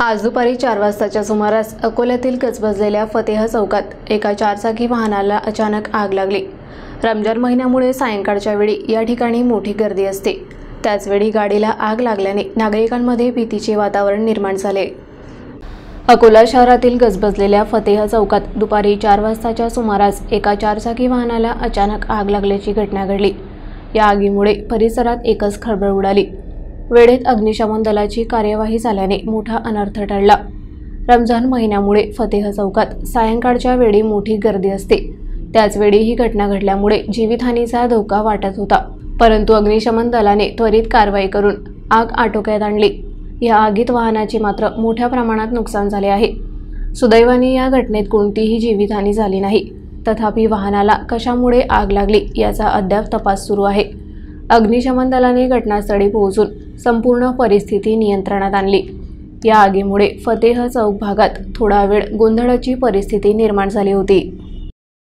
आज दुपारी 4 वाजताच्या सुमारास अकोल्यातील गजबजलेल्या फतेह चौकात एका चारचाकी वाहनाला अचानक आग लागली। रमजान महिन्यामुळे सायंकाळच्या वेळी या ठिकाणी मोठी गर्दी असते। त्याचवेळी गाडीला आग लागल्याने नागरिकांमध्ये भीतीचे वातावरण निर्माण झाले। अकोला शहरातील गजबजलेल्या फतेह चौकात दुपारी 4 वाजताच्या सुमारास एका चारचाकी वाहनाला अचानक आग लागल्याची घटना घडली। या आगीमुळे परिसरात एकच खळबळ उडाली। वेळेत अग्निशमन दलाची कार्यवाही झाल्याने मोठा अनर्थ टळला। रमजान महिन्यामुळे फतेह चौकात सायंकाळच्या वेळी मोठी गर्दी असते। त्याचवेळी ही घटना घडल्यामुळे जीवितहानीचा धोका वाटत होता, परंतु अग्निशमन दलाने त्वरित कारवाई करून आग आटोक्यात आणली। या आगीत वाहनाचे मात्र मोठ्या प्रमाणात नुकसान झाले आहे। सुदैवाने या घटनेत कोणतीही जीवितहानी झाली नाही। तथापि वाहनाला कशामुळे आग लागली याचा अद्याप तपास सुरू आहे। अग्निशमन दलाने घटनास्थळी पोहोचून संपूर्ण परिस्थिती नियंत्रणात आणली। या आगीमुळे फतेह चौक भागात थोडा वेळ गोंधळाची परिस्थिती निर्माण झाली होती।